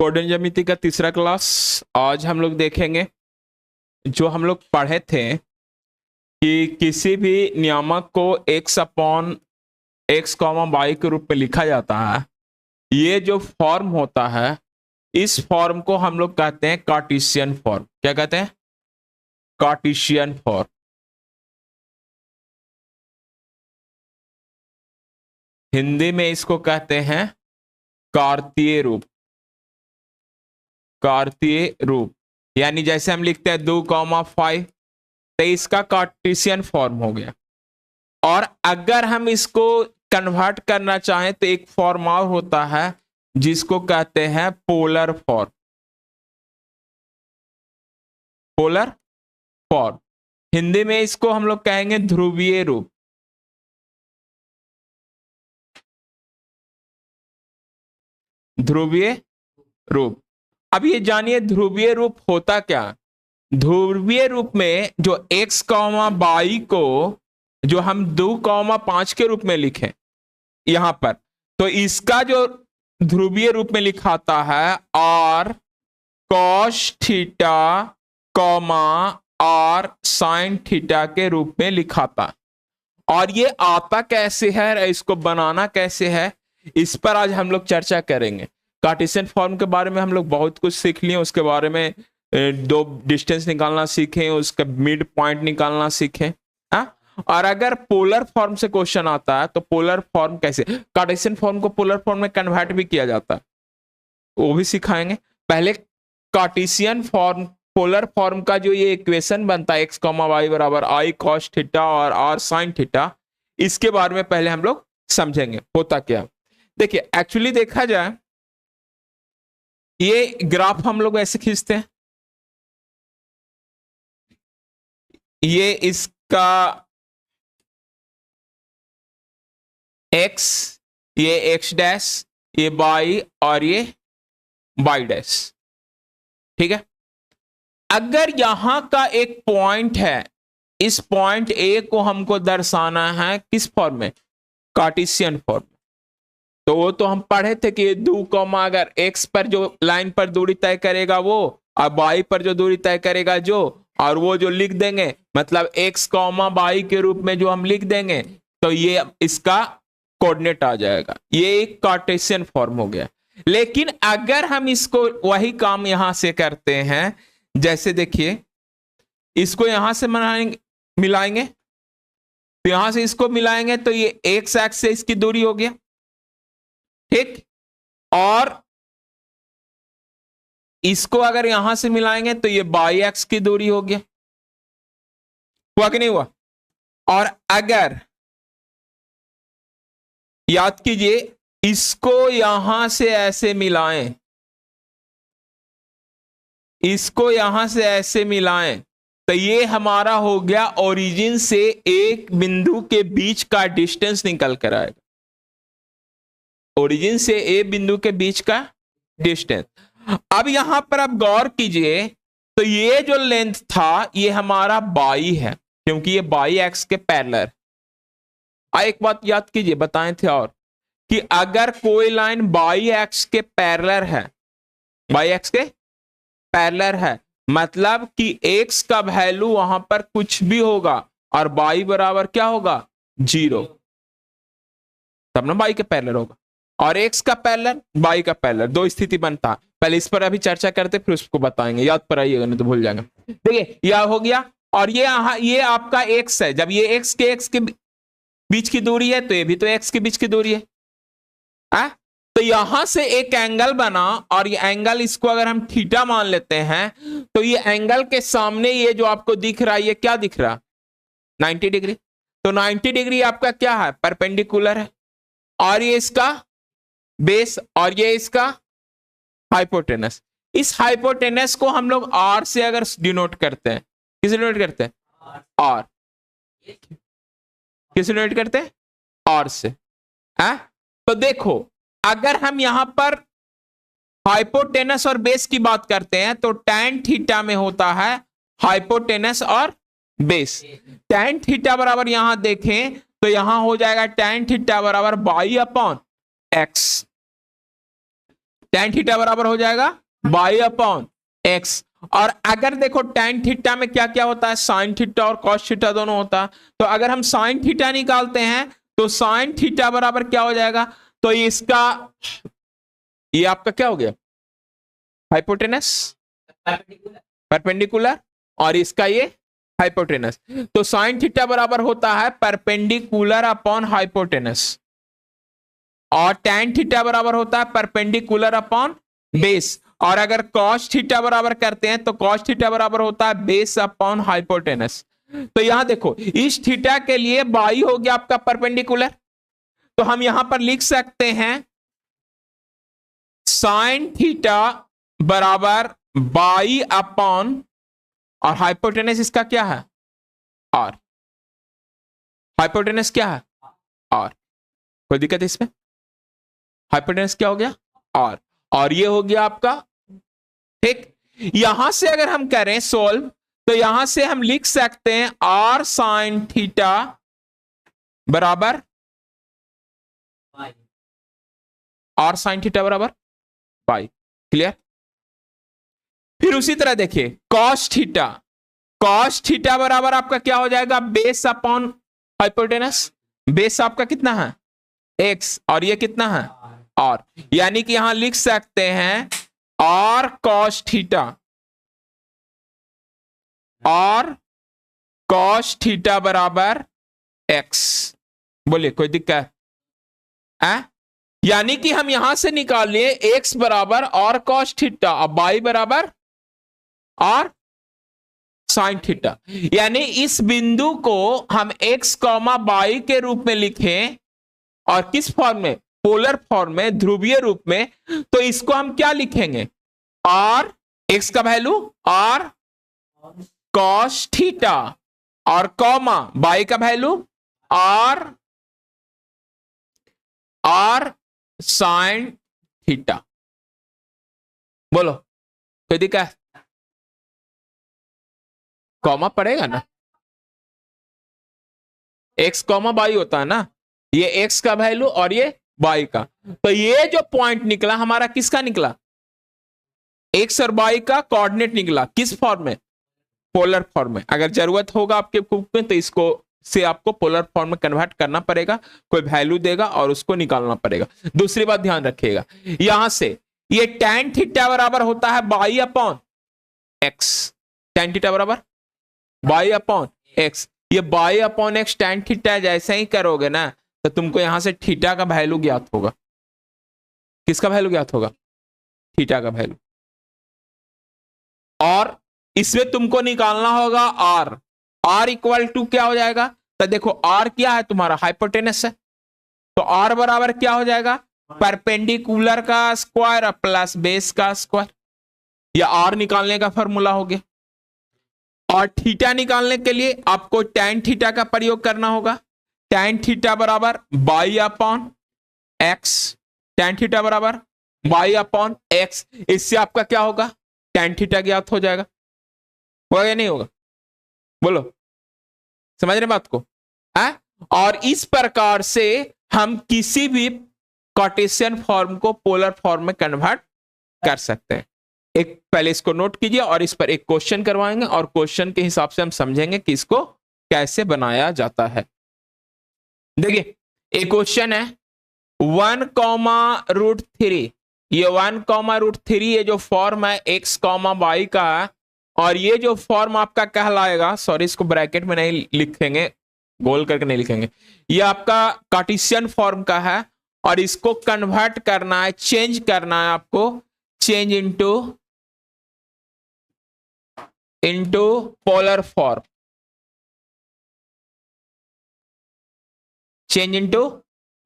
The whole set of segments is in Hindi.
कोऑर्डिनेट ज्यामिति का तीसरा क्लास आज हम लोग देखेंगे। जो हम लोग पढ़े थे कि किसी भी नियामक को x upon x comma y के रूप में लिखा जाता है। ये जो फॉर्म होता है इस फॉर्म को हम लोग कहते हैं कार्टेशियन फॉर्म। क्या कहते हैं? Cartesian form. हिंदी में इसको कहते हैं कार्तीय रूप। कार्तीय रूप यानी जैसे हम लिखते हैं 2,5 तो इसका कार्टेशियन फॉर्म हो गया। और अगर हम इसको कन्वर्ट करना चाहें तो एक फॉर्म और होता है जिसको कहते हैं polar form. Polar form Hindi में इसको हम लोग कहेंगे ध्रुवीय रूप। ध्रुवीय रूप। अब ये जानिए ध्रुवीय रूप होता क्या। ध्रुवीय रूप में जो x कॉमा वाई को जो हम 2,5 के रूप में लिखें यहां पर, तो इसका जो ध्रुवीय रूप में लिखाता है r cos theta comma r sin theta के रूप में लिखाता। और ये आता कैसे है, इसको बनाना कैसे है, इस पर आज हम लोग चर्चा करेंगे। कार्टेशियन फॉर्म के बारे में हम लोग बहुत कुछ सीख लिए, उसके बारे में दो डिस्टेंस निकालना सीखें, उसका मिड पॉइंट निकालना सीखें। और अगर पोलर फॉर्म से क्वेश्चन आता है तो पोलर फॉर्म कैसे, कार्टेशियन फॉर्म को पोलर फॉर्म में कन्वर्ट भी किया जाता है, वो भी सिखाएंगे। पहले कार्टेशियन फॉर्म पोलर फॉर्म का जो ये इक्वेशन बनता है x कॉमा वाई बराबर आई कॉस थीटा और r साइन थीटा, इसके बारे में पहले हम लोग समझेंगे होता क्या। देखिए एक्चुअली देखा जाए ये ग्राफ हम लोग ऐसे खींचते हैं, ये इसका x, ये x डैश, ये y और ये y डैश। ठीक है। अगर यहां का एक पॉइंट है, इस पॉइंट ए को हमको दर्शाना है किस फॉर्म में, कार्टेशियन फॉर्म। तो वो तो हम पढ़े थे कि 2 कॉमा अगर x पर जो लाइन पर दूरी तय करेगा वो, और y पर जो दूरी तय करेगा जो, और वो जो लिख देंगे मतलब x कॉमा y के रूप में जो हम लिख देंगे तो ये इसका कोऑर्डिनेट आ जाएगा। ये एक कार्टेशियन फॉर्म हो गया। लेकिन अगर हम इसको वही काम यहां से करते हैं, जैसे देखिए इसको यहां से मिलाएंगे तो यहां से इसको मिलाएंगे तो ये x एक्स से इसकी दूरी हो गया। ठीक। और इसको अगर यहां से मिलाएंगे तो ये y एक्स की दूरी हो गया। हुआ कि नहीं हुआ? और अगर याद कीजिए इसको यहां से ऐसे मिलाएं, इसको यहां से ऐसे मिलाएं तो ये हमारा हो गया ओरिजिन से एक बिंदु के बीच का डिस्टेंस निकल कर आएगा। ओरिजिन से ए बिंदु के बीच का डिस्टेंस। अब यहां पर आप गौर कीजिए तो ये जो लेंथ था ये हमारा y है, क्योंकि ये y एक्स के पैरेलल। एक बात याद कीजिए, बताए थे और कि अगर कोई लाइन y एक्स के पैरेलल है, y एक्स के पैरेलल है, मतलब कि x का वैल्यू वहां पर कुछ भी होगा और y बराबर क्या होगा, 0, तब ना y के पैरेलल होगा। और x का पैरेलल y का पैरेलल, दो स्थिति बनता है। पहले इस पर अभी चर्चा करते फिर उसको बताएंगे, याद पर आइएगा नहीं तो भूल जाएंगे। देखिए यह हो गया। और ये आपका x है, जब ये x के बीच की दूरी है तो ये भी तो x के बीच की दूरी है। तो यहां से एक एंगल बना, और ये एंगल इसको अगर हम थीटा मान लेते हैं तो ये एंगल के सामने ये जो आपको दिख रहा है ये क्या दिख रहा, 90 डिग्री। तो 90 डिग्री आपका क्या है, परपेंडिकुलर है। और ये इसका बेस और ये इसका हाइपोटेनस। इस हाइपोटेनस को हम लोग r से अगर डिनोट करते हैं, किसे डिनोट करते हैं, r, किसे डिनोट करते हैं, r से। तो देखो अगर हम यहां पर हाइपोटेनस और बेस की बात करते हैं तो tan थीटा में होता है हाइपोटेनस और बेस। tan थीटा बराबर यहां देखें तो यहां हो जाएगा tan थीटा बराबर y upon x। tan theta बराबर हो जाएगा बाई अपॉन एक्स। और अगर देखो tan थीटा में क्या क्या होता है, sin थीटा और cos थीटा दोनों होता है। तो अगर हम sin थीटा निकालते हैं तो sin थीटा बराबर क्या हो जाएगा, तो इसका ये आपका क्या हो गया, हाइपोटेनस परपेंडिकुलर, और इसका ये हाइपोटेनस। तो sin थीटा बराबर होता है परपेंडिकुलर अपॉन हाइपोटेनस, और tan थीटा बराबर होता है परपेंडिकुलर अपॉन बेस। और अगर cos थीटा बराबर करते हैं तो cos थीटा बराबर होता है बेस अपॉन हाइपोटेनस। तो यहां देखो इस थीटा के लिए बाई हो गया आपका परपेंडिकुलर, तो हम यहां पर लिख सकते हैं sin थीटा बराबर बाई अपॉन, और हाइपोटेनस इसका क्या है आर, हाइपोटेनस क्या है आर, कोई दिक्कत है इसमें, हाइपोटेनस क्या हो गया आर, और ये हो गया आपका ठीक। यहां से अगर हम करें सोल्व तो यहां से हम लिख सकते हैं आर साइन थीटा बराबर, आर साइन थीटा बराबर बाई, क्लियर। फिर उसी तरह देखिए कॉस थीटा, कॉस थीटा बराबर आपका क्या हो जाएगा बेस अपॉन हाइपोटेनस, बेस आपका कितना है एक्स, और ये कितना है आर, यानी कि यहां लिख सकते हैं r cos theta, r cos theta बराबर एक्स। बोलिए कोई दिक्कत है? यानी कि हम यहां से निकाल लिए एक्स बराबर और कॉस थीटा, और बाई बराबर और साइन थीटा। यानी इस बिंदु को हम एक्स कॉमा बाई के रूप में लिखें, और किस फॉर्म में, पोलर फॉर्म में, ध्रुवीय रूप में, तो इसको हम क्या लिखेंगे आर, एक्स का वैल्यू आर कॉस थीटा, और कॉमा बाई का value r r sine theta. बोलो कोई दिक्कत, कॉमा पड़ेगा ना, एक्स कॉमा बाई होता है ना, ये एक्स का वैल्यू और ये बाई का, तो ये जो पॉइंट निकला हमारा किसका निकला, एक्स और बाई का कोऑर्डिनेट निकला, किस फॉर्म में, पोलर फॉर्म में। अगर जरूरत होगा आपके बुक में तो इसको से आपको पोलर फॉर्म में कन्वर्ट करना पड़ेगा, कोई वैल्यू देगा और उसको निकालना पड़ेगा। दूसरी बात ध्यान रखिएगा, यहां से ये tan थीटा बराबर होता है by upon x, tan theta बराबर बाई अपॉन एक्स, ये by upon x tan theta जैसे ही करोगे ना तो तुमको यहां से थीटा का वैल्यू ज्ञात होगा, किसका वैल्यू ज्ञात होगा, थीटा का वैल्यू, और इसमें तुमको निकालना होगा आर, आर इक्वल टू क्या हो जाएगा, तो देखो आर क्या है तुम्हारा हाइपोटेनस है, तो आर बराबर क्या हो जाएगा परपेंडिकुलर का स्क्वायर प्लस बेस का स्क्वायर, या आर निकालने का फॉर्मूला हो गया। और थीटा निकालने के लिए आपको tan थीटा का प्रयोग करना होगा, tan थीटा बराबर by upon x, tan theta बराबर बाई अपॉन एक्स, इससे आपका क्या होगा tan थीटा ज्ञात हो जाएगा, होगा या नहीं होगा, बोलो समझ रहे बात को है? और इस प्रकार से हम किसी भी कार्टेशियन फॉर्म को पोलर फॉर्म में कन्वर्ट कर सकते हैं। एक पहले इसको नोट कीजिए और इस पर एक क्वेश्चन करवाएंगे, और क्वेश्चन के हिसाब से हम समझेंगे कि इसको कैसे बनाया जाता है। देखिए एक क्वेश्चन है 1,√3, ये 1,√3 ये जो फॉर्म है एक्स कॉमा वाई का है, और ये जो फॉर्म आपका कहलाएगा, सॉरी इसको ब्रैकेट में नहीं लिखेंगे, गोल करके नहीं लिखेंगे, ये आपका कार्टेशियन फॉर्म का है, और इसको कन्वर्ट करना है, चेंज करना है आपको, change into polar form, change into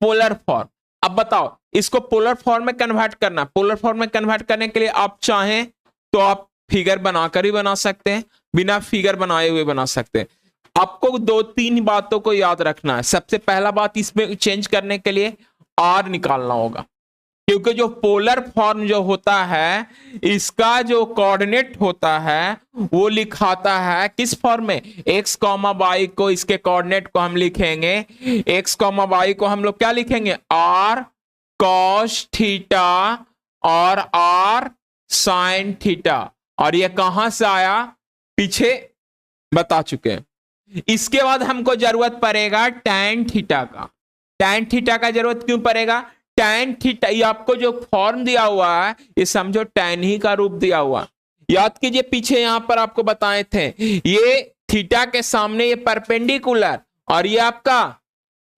polar form. अब बताओ इसको पोलर फॉर्म में कन्वर्ट करना, पोलर फॉर्म में कन्वर्ट करने के लिए आप चाहें तो आप फिगर बनाकर ही बना सकते हैं, बिना फिगर बनाए हुए बना सकते हैं। आपको 2-3 बातों को याद रखना है। सबसे पहला बात, इसमें चेंज करने के लिए आर निकालना होगा, क्योंकि जो पोलर फॉर्म जो होता है इसका जो कोऑर्डिनेट होता है वो लिखाता है किस फॉर्म में, एक्स कॉमा वाई को, इसके कोऑर्डिनेट को हम लिखेंगे, एक्स कॉमा वाई को हम लोग क्या लिखेंगे आर कॉस थीटा, और आर साइन थीटा, और ये कहां से आया पीछे बता चुके हैं। इसके बाद हमको जरूरत पड़ेगा टैन थीटा का। टैन थीटा का जरूरत क्यों पड़ेगा? टैन थीटा, ये आपको जो फॉर्म दिया हुआ है ये समझो टैन ही का रूप दिया हुआ। याद कीजिए पीछे यहां पर आपको बताए थे, ये थीटा के सामने ये परपेंडिकुलर और ये आपका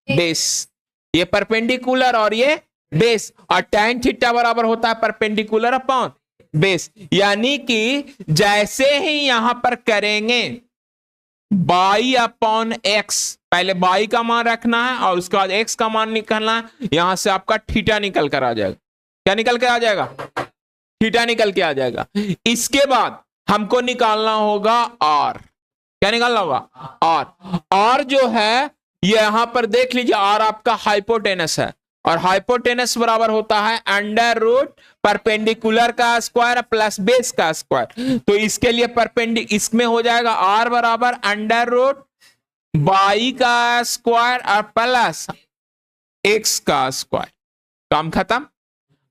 बेस, ये परपेंडिकुलर और ये बेस, और टैन थीटा बराबर होता है परपेंडिकुलर अपॉन बेस। यानी कि जैसे ही यहां पर करेंगे बाई अपॉन एक्स, पहले बाई का मान रखना है और उसके बाद एक्स का मान निकलना है, यहां से आपका थीटा निकल कर आ जाएगा। क्या निकल के आ जाएगा? थीटा निकल के आ जाएगा। इसके बाद हमको निकालना होगा आर। क्या निकालना होगा? आर। आर जो है ये यहां पर देख लीजिए, आर आपका हाइपोटेनस है, और हाइपोटेनस बराबर होता है अंडर रूट परपेंडिकुलर का स्क्वायर प्लस बेस का स्क्वायर। तो इसके लिए इसमें हो जाएगा आर बराबर अंडर रूट बाई का स्क्वायर और प्लस एक्स का स्क्वायर। काम खत्म।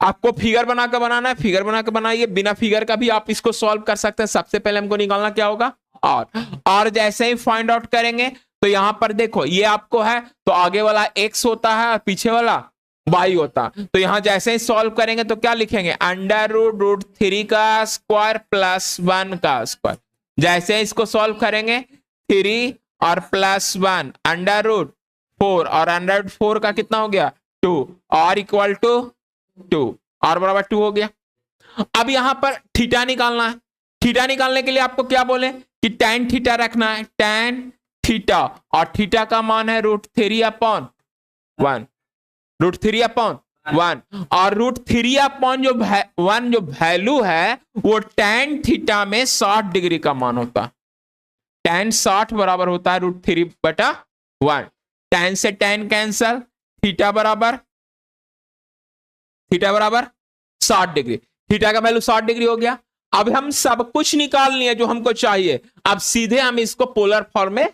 आपको फिगर बनाकर बनाना है, फिगर बनाकर बनाइए, बिना फिगर का भी आप इसको सॉल्व कर सकते हैं। सबसे पहले हमको निकालना क्या होगा? आर। आर जैसे ही फाइंड आउट करेंगे तो यहां पर देखो ये आपको है तो आगे वाला एक्स होता है और पीछे वाला वाई होता। तो यहां जैसे ही सॉल्व करेंगे तो क्या लिखेंगे? अंडर रूट रूट 3 का स्क्वायर प्लस 1 का स्क्वायर। जैसे ही इसको सॉल्व करेंगे 3 और प्लस 1 अंडर रूट 4, और अंडर रूट 4 का कितना हो गया? 2, और इक्वल टू 2, और बराबर 2 हो गया। अब यहां पर थीटा निकालना है। थीटा निकालने के लिए आपको क्या बोले कि टैन थीटा रखना है, टैन थीटा, और थीटा का मान है रूट 3 अपॉन 1, रूट 3 अपॉन 1, और रूट 3 अपॉन जो 1 जो वैल्यू है वो टैन थीटा में 60 डिग्री का मान होता है। टैन 60 बराबर होता है रूट 3 बटा 1। टैन से टैन कैंसल, थीटा बराबर 60 डिग्री। थीटा का वैल्यू 60 डिग्री हो गया। अब हम सब कुछ निकाल लिए जो हमको चाहिए। अब सीधे हम इसको पोलर फॉर्म में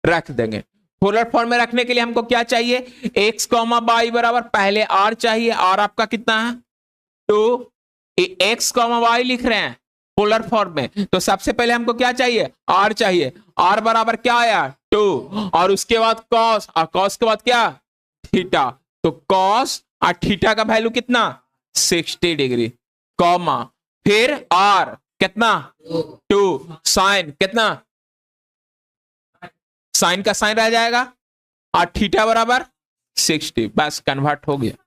रख देंगे। पोलर फॉर्म में रखने के लिए हमको क्या चाहिए? एक्स कॉमा वाई बराबर पहले आर चाहिए। आर आपका कितना है? 2। एक्स कॉमा वाई लिख रहे हैं पोलर फॉर्म में, तो सबसे पहले हमको क्या चाहिए? आर चाहिए। आर बराबर क्या आया? 2, और उसके बाद कॉस, और कॉस के बाद क्या? थीटा। तो कॉस और थीटा का वैल्यू कितना? 60 डिग्री, कॉमा फिर आर कितना? 2, साइन कितना? साइन का साइन रह जाएगा, और थीटा बराबर 60। बस कन्वर्ट हो गया।